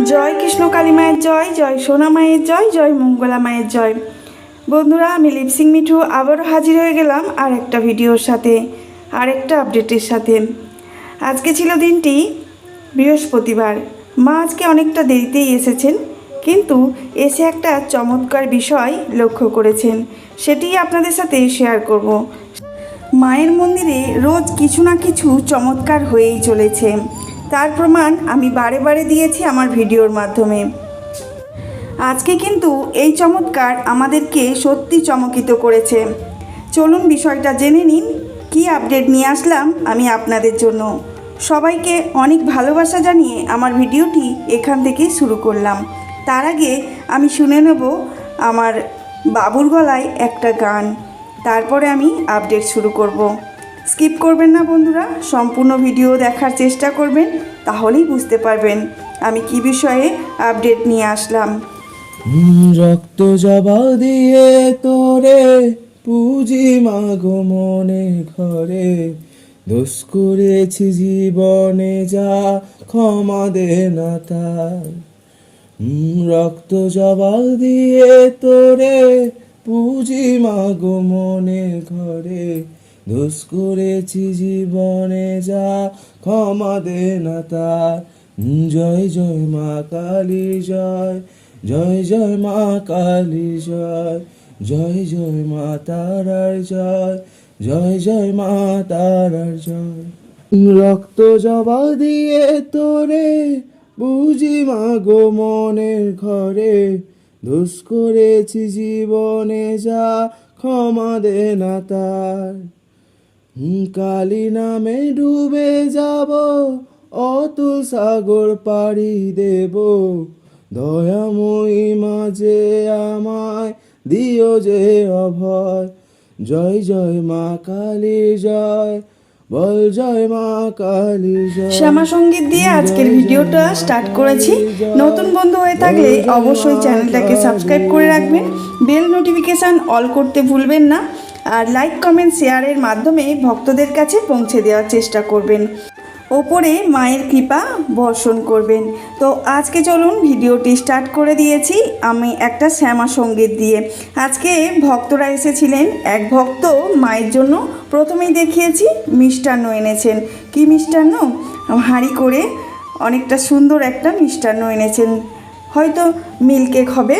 জয় কৃষ্ণ কালী মায়ের জয়, জয় সোনা মায়ের জয়, জয় মঙ্গলা মায়ের জয়। বন্ধুরা, আমি লিপসিং মিঠু আবারও হাজির হয়ে গেলাম আর একটা ভিডিওর সাথে, আর একটা আপডেটের সাথে। আজকে ছিল দিনটি বৃহস্পতিবার। মা আজকে অনেকটা দেরিতেই এসেছেন, কিন্তু এসে একটা চমৎকার বিষয় লক্ষ্য করেছেন, সেটিই আপনাদের সাথে শেয়ার করব। মায়ের মন্দিরে রোজ কিছু না কিছু চমৎকার হয়েই চলেছে, তার প্রমাণ আমি বারে বারে দিয়েছি আমার ভিডিওর মাধ্যমে। আজকে কিন্তু এই চমৎকার আমাদেরকে সত্যি চমকিত করেছে। চলুন বিষয়টা জেনে নিন, কী আপডেট নিয়ে আসলাম আমি আপনাদের জন্য। সবাইকে অনেক ভালোবাসা জানিয়ে আমার ভিডিওটি এখান থেকেই শুরু করলাম। তার আগে আমি শুনে নেব আমার বাবুর গলায় একটা গান, তারপরে আমি আপডেট শুরু করব। স্কিপ করবেন না বন্ধুরা, সম্পূর্ণ ভিডিও দেখার চেষ্টা করবেন, তাহলেই বুঝতে পারবেন আমি কি বিষয়ে আপডেট নিয়ে আসলাম। রক্ত জবা দিয়ে তোরে পুজি মাগো মনে ঘরে, দোষ করেছি জীবনে যা ক্ষমা দে না তার। রক্ত জবা দিয়ে তোরে পুজি মাগো মনে ঘরে, দোষ করেছি জীবনে যা ক্ষমা দে না তার। জয় জয় মা কালী জয়, জয় জয় মা কালী জয়, জয় জয় মা তারার জয়, জয় জয় মা তারার জয়। রক্ত জবা দিয়ে তোরে বুঝি মাগো মনের ঘরে, দোষ করেছি জীবনে যা ক্ষমা দে না তার। কালী নামে ডুবে যাব, অতুল সাগর পাড়ি দেব, দয়াময়ী মাঝে আমায় দিও যে অভয়। জয় জয় মা কালী জয়, বল জয় মা কালী জয়। শ্যামা সঙ্গীত দিয়ে আজকের ভিডিওটা স্টার্ট করেছি। নতুন বন্ধু হয়ে থাকলে অবশ্যই চ্যানেলটাকে সাবস্ক্রাইব করে রাখবেন, বেল নোটিফিকেশান অল করতে ভুলবেন না, আর লাইক কমেন্ট শেয়ারের মাধ্যমে ভক্তদের কাছে পৌঁছে দেওয়ার চেষ্টা করবেন, ওপরে মায়ের কৃপা বর্ষণ করবেন। তো আজকে চলুন ভিডিওটি স্টার্ট করে দিয়েছি আমি একটা শ্যামা সঙ্গীত দিয়ে। আজকে ভক্তরা এসেছিলেন, এক ভক্ত মায়ের জন্য প্রথমেই দেখিয়েছি মিষ্টান্ন এনেছেন। কি মিষ্টান্ন? হাঁড়ি করে অনেকটা সুন্দর একটা মিষ্টান্ন এনেছেন, হয়তো মিল্ক কেক হবে,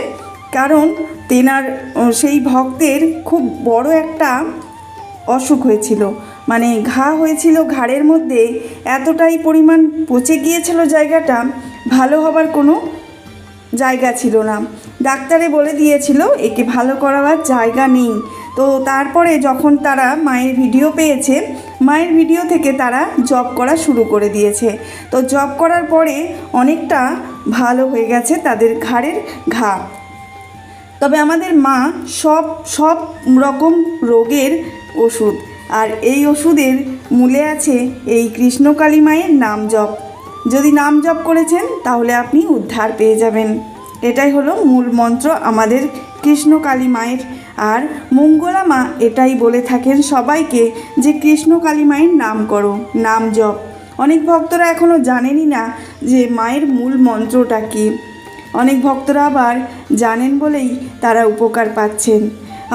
কারণ তেনার সেই ভক্তের খুব বড় একটা অসুখ হয়েছিল, মানে ঘা হয়েছিল ঘাড়ের মধ্যে, এতটাই পরিমাণ পচে গিয়েছিল জায়গাটা, ভালো হবার কোনো জায়গা ছিল না। ডাক্তারে বলে দিয়েছিল একে ভালো করাবার জায়গা নেই। তো তারপরে যখন তারা মায়ের ভিডিও পেয়েছে, মায়ের ভিডিও থেকে তারা জব করা শুরু করে দিয়েছে। তো জব করার পরে অনেকটা ভালো হয়ে গেছে তাদের ঘাড়ের ঘা। তবে আমাদের মা সব রকম রোগের ওষুধ, আর এই ওষুধের মূলে আছে এই কৃষ্ণকালী মায়ের নাম জপ। যদি নাম জপ করেছেন তাহলে আপনি উদ্ধার পেয়ে যাবেন, এটাই হলো মূল মন্ত্র আমাদের কৃষ্ণকালী মায়ের। আর মঙ্গলা মা এটাই বলে থাকেন সবাইকে যে কৃষ্ণকালী মায়ের নাম করো, নাম জপ। অনেক ভক্তরা এখনও জানেনই না যে মায়ের মূল মন্ত্রটা কী। অনেক ভক্তরা আবার জানেন বলেই তারা উপকার পাচ্ছেন।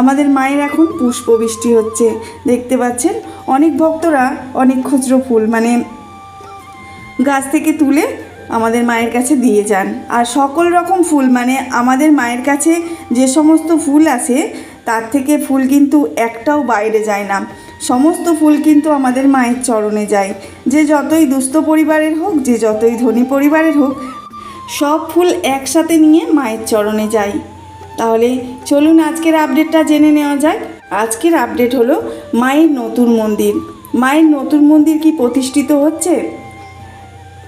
আমাদের মায়ের এখন পুষ্পবৃষ্টি হচ্ছে, দেখতে পাচ্ছেন। অনেক ভক্তরা অনেক খুচরো ফুল মানে গাছ থেকে তুলে আমাদের মায়ের কাছে দিয়ে যান। আর সকল রকম ফুল মানে আমাদের মায়ের কাছে যে সমস্ত ফুল আসে তার থেকে ফুল কিন্তু একটাও বাইরে যায় না, সমস্ত ফুল কিন্তু আমাদের মায়ের চরণে যায়। যে যতই দুস্থ পরিবারের হোক, যে যতই ধনী পরিবারের হোক, সব ফুল একসাথে নিয়ে মায়ের চরণে যায়। তাহলে চলুন আজকের আপডেটটা জেনে নেওয়া যাক। আজকের আপডেট হলো মায়ের নতুন মন্দির। মায়ের নতুন মন্দির কি প্রতিষ্ঠিত হচ্ছে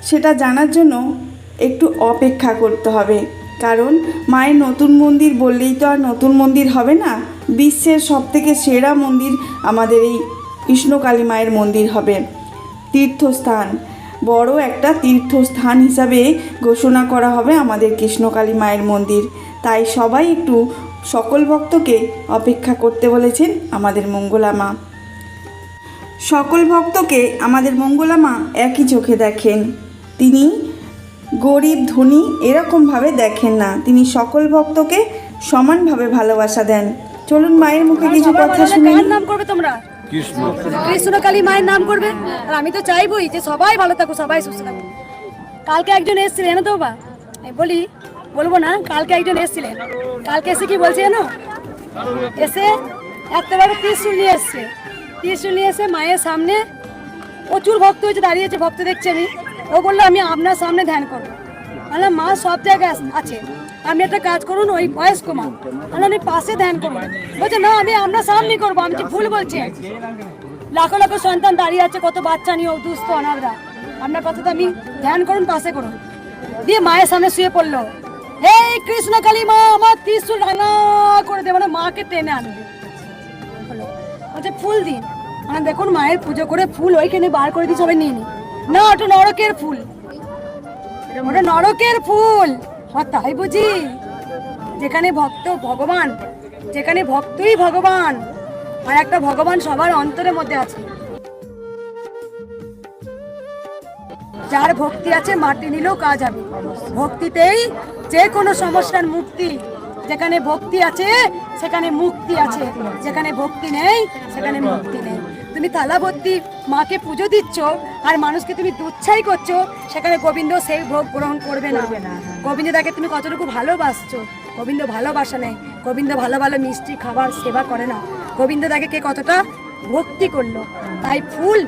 সেটা জানার জন্য একটু অপেক্ষা করতে হবে, কারণ মায়ের নতুন মন্দির বললেই তো আর নতুন মন্দির হবে না। বিশ্বের সবথেকে সেরা মন্দির আমাদের এই কৃষ্ণকালী মায়ের মন্দির হবে। তীর্থস্থান, বড় একটা তীর্থস্থান হিসাবে ঘোষণা করা হবে আমাদের কৃষ্ণকালী মায়ের মন্দির। তাই সবাই একটু সকল ভক্তকে অপেক্ষা করতে বলেছেন আমাদের মঙ্গলা মা। সকল ভক্তকে আমাদের মঙ্গলা মা একই চোখে দেখেন, তিনি গরিব ধনী এরকমভাবে দেখেন না, তিনি সকল ভক্তকে সমানভাবে ভালোবাসা দেন। চলুন মায়ের মুখে কিছু কথা শুনি। কার নাম করবে তোমরা? কৃষ্ণকালী মায়ের নাম করবে। আর আমি তো চাইবই যে সবাই ভালো থাকুক, সবাই সুস্থ থাকুক। কালকে একজন এসেছিলেন জানো তো বাবা, আমি বলবো না, কালকে একজন এসেছিলেন। কালকে এসে কি বলছে জানো, এসে একটা বড় ত্রিশূল নিয়ে এসছে। ত্রিশূল নিয়ে এসে মায়ের সামনে প্রচুর ভক্ত হয়েছে, দাঁড়িয়েছে, ভক্ত দেখছি আমি। ও বললো আমি আপনার সামনে ধ্যান করবো। বললাম মা সব জায়গায় আছে, আপনি একটা কাজ করুন, ওই বয়স্ক মা, আমি পাশে ধ্যান করবো। বলছে না আমি আপনার সামনে করবো। আমি ভুল বলছি, লাখো লাখো সন্তান দাঁড়িয়ে আছে, কত বাচ্চা নিয়ে দুস্থ অনাথরা, আপনার কথা তো আমি ধ্যান করুন, পাশে করুন। দিয়ে মায়ের সামনে শুয়ে পড়লো, এই কৃষ্ণকালী মা আমার ত্রিশূল রাঙা করে দেবে, মানে মাকে টেনে আনবে। বলছে ফুল দিন। মানে দেখুন মায়ের পুজো করে ফুল ওইখানে বার করে দিয়ে সবাই নিয়ে নি, না ওটা নরকের ফুল, ওটা নরকের ফুল। তাই বুঝি যেখানে ভক্ত ভগবান, যেখানে ভক্তই ভগবান, আর একটা ভগবান সবার অন্তরের মধ্যে আছে। যার ভক্তি আছে মাটি নিলেও কাজ হবে। ভক্তিতেই যে কোনো সমস্যার মুক্তি। যেখানে ভক্তি আছে সেখানে মুক্তি আছে, যেখানে ভক্তি নেই সেখানে মুক্তি নেই। তুমি তালাবতী মাকে পুজো দিচ্ছ আর মানুষকে তুমি দুচ্ছাই করছো, সেখানে গোবিন্দ সেই ভোগ গ্রহণ করবে না। গোবিন্দ তাকে তুমি কতটুকু ভালোবাসছো, গোবিন্দ ভালোবাসা নেই। গোবিন্দ ভালো ভালো মিষ্টি খাবার সেবা করে না, গোবিন্দ তাকে কে কতটা ভক্তি করলো। তাই ফুল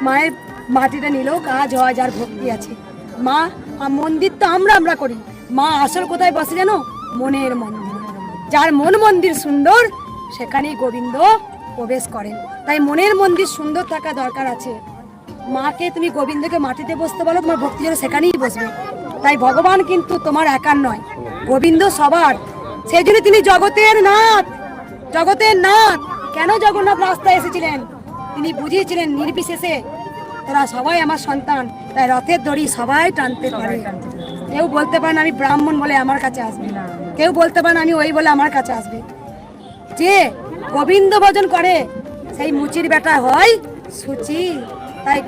মায়ের মাটিটা নিলেও কাজ হয় যার ভক্তি আছে। মা মন্দির তো আমরা করি, মা আসল কোথায় বসে জানো? মনের মন্দির। যার মন মন্দির সুন্দর সেখানেই গোবিন্দ প্রবেশ করেন। তাই মনের মন্দির সুন্দর থাকা দরকার আছে। মাকে তুমি গোবিন্দকে মাটিতে বসতে বলো, তোমার ভক্তি যেন সেখানেই বসবে। তাই ভগবান কিন্তু তোমার একার নয়, গোবিন্দ সবার। সেই জন্য তিনি জগতের নাথ, জগতের নাথ। কেন জগন্নাথ রাস্তায় এসেছিলেন? তিনি বুঝিয়েছিলেন নির্বিশেষে তোরা সবাই আমার সন্তান, তাই রথের দড়ি সবাই টানতে পারে। কেউ বলতে পারেন আমি ব্রাহ্মণ বলে আমার কাছে আসবে, কেউ বলতে পারেন আমি ওই বলে আমার কাছে আসবে। যে গোবিন্দ ভজন করে সেই মুচির বেটা হয় সুচি। তাই